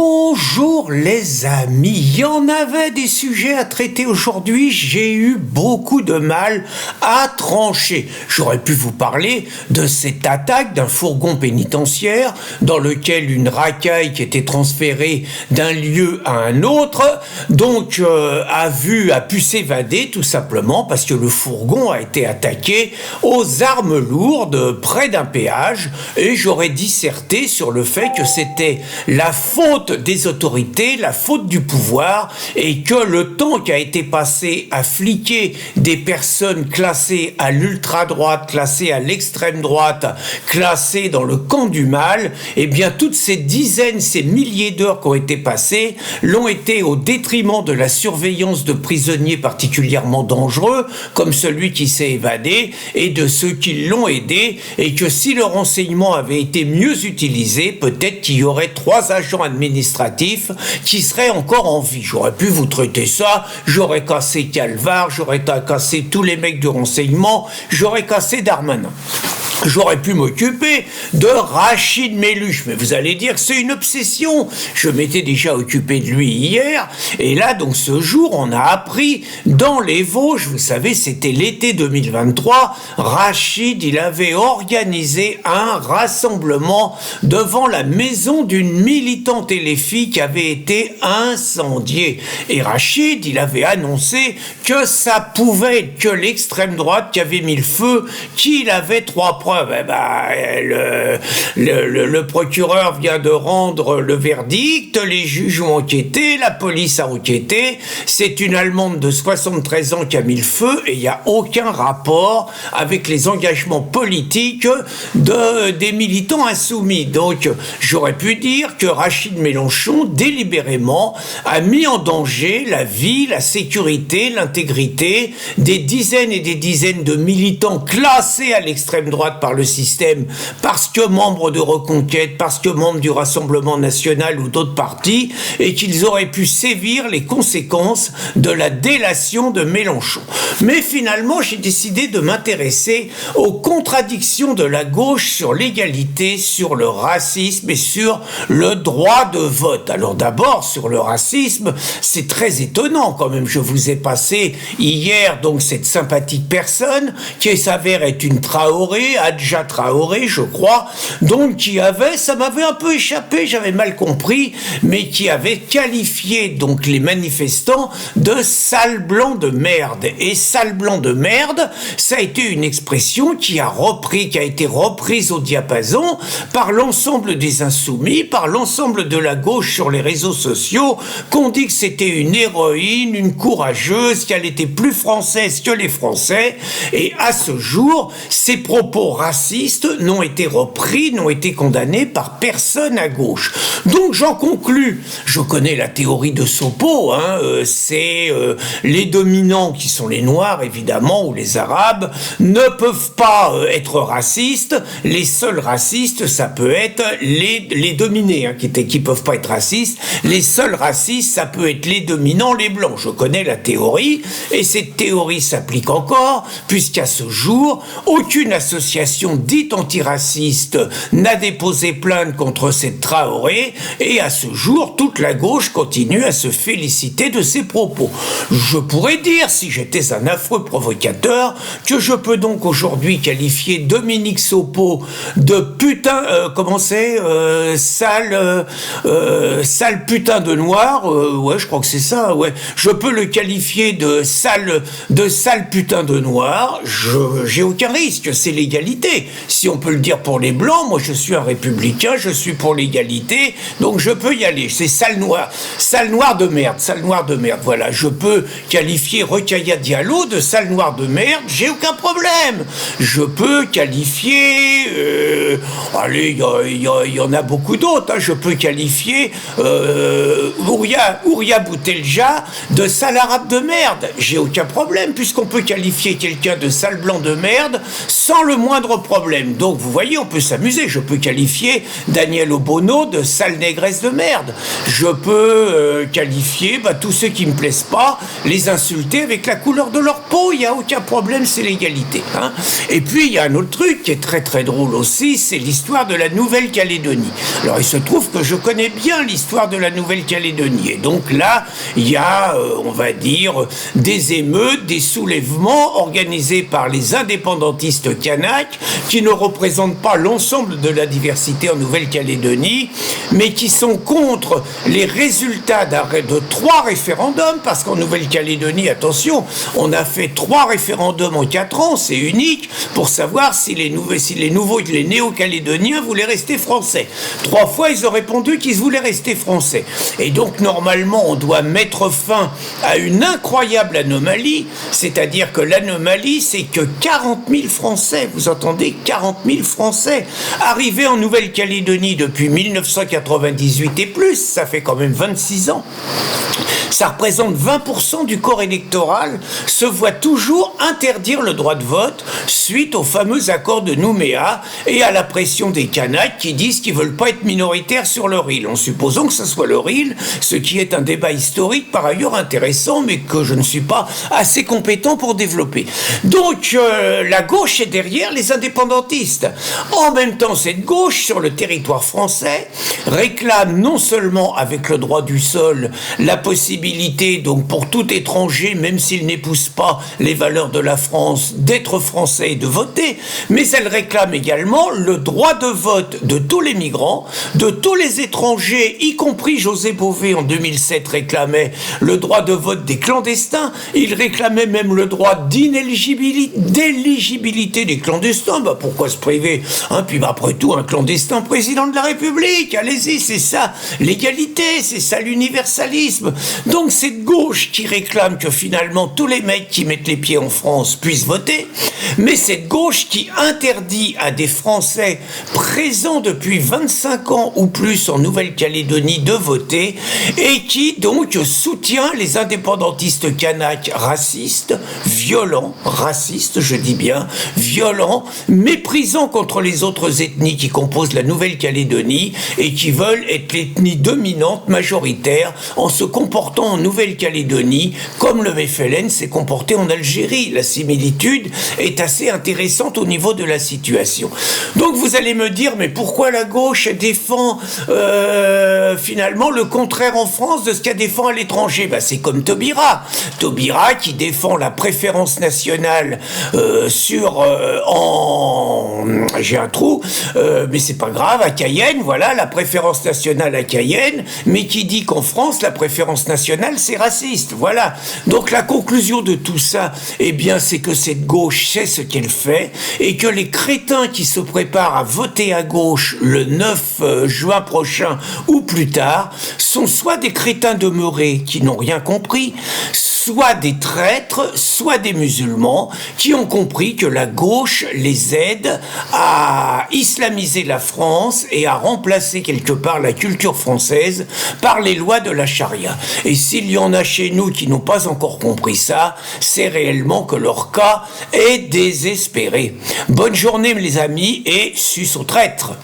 Bonjour les amis, il y en avait des sujets à traiter aujourd'hui, j'ai eu beaucoup de mal à trancher. J'aurais pu vous parler de cette attaque d'un fourgon pénitentiaire dans lequel une racaille qui était transférée d'un lieu à un autre, donc a pu s'évader tout simplement parce que le fourgon a été attaqué aux armes lourdes près d'un péage et j'aurais disserté sur le fait que c'était la faute des autorités, la faute du pouvoir et que le temps qui a été passé à fliquer des personnes classées à l'ultra-droite, classées à l'extrême droite, classées dans le camp du mal, eh bien toutes ces dizaines, ces milliers d'heures qui ont été passées l'ont été au détriment de la surveillance de prisonniers particulièrement dangereux, comme celui qui s'est évadé, et de ceux qui l'ont aidé, et que si le renseignement avait été mieux utilisé, peut-être qu'il y aurait 3 agents administratifs qui seraient encore en vie. J'aurais pu vous traiter ça, j'aurais cassé Calvar, j'aurais cassé tous les mecs du renseignement, j'aurais cassé Darmanin. J'aurais pu m'occuper de Rachid Méluch, mais vous allez dire que c'est une obsession. Je m'étais déjà occupé de lui hier, et là, donc ce jour, on a appris dans les Vosges, vous savez, c'était l'été 2023, Rachid, il avait organisé un rassemblement devant la maison d'une militante LFI qui avait été incendiée. Et Rachid, il avait annoncé que ça pouvait être que l'extrême droite qui avait mis le feu, qu'il avait 3 preuves. Le procureur vient de rendre le verdict, les juges ont enquêté, la police a enquêté, c'est une Allemande de 73 ans qui a mis le feu et il n'y a aucun rapport avec les engagements politiques des militants insoumis. Donc j'aurais pu dire que Rachid Mélenchon délibérément a mis en danger la vie, la sécurité, l'intégrité des dizaines et des dizaines de militants classés à l'extrême droite par le système, parce que membres de Reconquête, parce que membres du Rassemblement National ou d'autres partis, et qu'ils auraient pu sévir les conséquences de la délation de Mélenchon. Mais finalement, j'ai décidé de m'intéresser aux contradictions de la gauche sur l'égalité, sur le racisme et sur le droit de vote. Alors d'abord, sur le racisme, c'est très étonnant quand même. Je vous ai passé hier donc cette sympathique personne qui s'avère être une Traoré, Adja Traoré, je crois, donc qui avait, ça m'avait un peu échappé, j'avais mal compris, mais qui avait qualifié donc les manifestants de sales blancs de merde. Et sales blancs de merde, ça a été une expression qui a été reprise au diapason par l'ensemble des insoumis, par l'ensemble de la gauche sur les réseaux sociaux, qu'on dit que c'était une héroïne, une courageuse, qu'elle était plus française que les Français, et à ce jour, ces propos racistes n'ont été repris, n'ont été condamnés par personne à gauche. Donc j'en conclus, je connais la théorie de Sopo, c'est les dominants qui sont les Noirs évidemment ou les Arabes ne peuvent pas être racistes, les seuls racistes ça peut être les dominés qui peuvent pas être racistes, les seuls racistes ça peut être les dominants, les blancs. Je connais la théorie et cette théorie s'applique encore puisqu'à ce jour aucune association dite antiraciste n'a déposé plainte contre cette Traoré et à ce jour toute la gauche continue à se féliciter de ses propos. Je pourrais dire, si j'étais un affreux provocateur, que je peux donc aujourd'hui qualifier Dominique Sopo de putain, sale putain de noir, ouais je crois que c'est ça, ouais, je peux le qualifier de sale putain de noir, j'ai aucun risque, c'est l'égalité. Si on peut le dire pour les blancs, moi je suis un républicain, je suis pour l'égalité, donc je peux y aller. C'est sale noir de merde, voilà. Je peux qualifier Rokhaya Diallo de sale noir de merde, j'ai aucun problème. Je peux qualifier, il y en a beaucoup d'autres, je peux qualifier Ouria Boutelja de sale arabe de merde, j'ai aucun problème, puisqu'on peut qualifier quelqu'un de sale blanc de merde sans le moindre problème. Donc vous voyez, on peut s'amuser. Je peux qualifier Daniel Obono de sale négresse de merde. Je peux qualifier tous ceux qui me plaisent pas, les insulter avec la couleur de leur peau. Il n'y a aucun problème, c'est l'égalité. Et puis il y a un autre truc qui est très très drôle aussi, c'est l'histoire de la Nouvelle-Calédonie. Alors il se trouve que je connais connaît bien l'histoire de la Nouvelle-Calédonie. Et donc là, il y a, on va dire, des émeutes, des soulèvements organisés par les indépendantistes kanaks, qui ne représentent pas l'ensemble de la diversité en Nouvelle-Calédonie, mais qui sont contre les résultats de 3 référendums, parce qu'en Nouvelle-Calédonie, attention, on a fait 3 référendums en 4 ans, c'est unique, pour savoir si les néo-calédoniens voulaient rester français. 3 fois, ils ont répondu qu'ils voulaient rester français. Et donc, normalement, on doit mettre fin à une incroyable anomalie, c'est-à-dire que l'anomalie, c'est que 40 000 Français, vous entendez, 40 000 Français, arrivés en Nouvelle-Calédonie depuis 1998 et plus, ça fait quand même 26 ans, ça représente 20% du corps électoral, se voit toujours interdire le droit de vote suite au fameux accord de Nouméa et à la pression des Kanaks qui disent qu'ils ne veulent pas être minoritaires sur leur île, en supposant que ce soit leur île, ce qui est un débat historique par ailleurs intéressant, mais que je ne suis pas assez compétent pour développer. Donc la gauche est derrière les indépendantistes. En même temps, cette gauche, sur le territoire français, réclame non seulement avec le droit du sol la possibilité, donc pour tout étranger, même s'il n'épouse pas les valeurs de la France, d'être français et de voter, mais elle réclame également le droit de vote de tous les migrants, de tous les étrangers, y compris José Bové en 2007 réclamait le droit de vote des clandestins, il réclamait même le droit d'éligibilité des clandestins. Bah pourquoi se priver, hein? Puis bah, après tout, un clandestin président de la République, allez-y, c'est ça l'égalité, c'est ça l'universalisme. Donc cette gauche qui réclame que finalement tous les mecs qui mettent les pieds en France puissent voter, mais cette gauche qui interdit à des Français présents depuis 25 ans ou plus en Nouvelle-Calédonie de voter, et qui donc soutient les indépendantistes kanaks racistes, violents, racistes je dis bien, violents, méprisants contre les autres ethnies qui composent la Nouvelle-Calédonie et qui veulent être l'ethnie dominante, majoritaire, en se comportant en Nouvelle-Calédonie comme le FLN s'est comporté en Algérie. La similitude est assez intéressante au niveau de la situation. Donc vous allez me dire, mais pourquoi la gauche défend finalement le contraire en France de ce qu'elle défend à l'étranger? Ben, c'est comme Taubira qui défend la préférence nationale j'ai un trou, mais c'est pas grave, à Cayenne, voilà, la préférence nationale à Cayenne, mais qui dit qu'en France, la préférence nationale, c'est raciste, voilà. Donc la conclusion de tout ça, eh bien, c'est que cette gauche sait ce qu'elle fait, et que les crétins qui se préparent à voter à gauche le 9 juin prochain, ou plus tard, sont soit des crétins demeurés qui n'ont rien compris, soit des traîtres, soit des musulmans qui ont compris que la gauche les aide à islamiser la France et à remplacer quelque part la culture française par les lois de la charia. Et s'il y en a chez nous qui n'ont pas encore compris ça, c'est réellement que leur cas est désespéré. Bonne journée les amis et sus aux traîtres.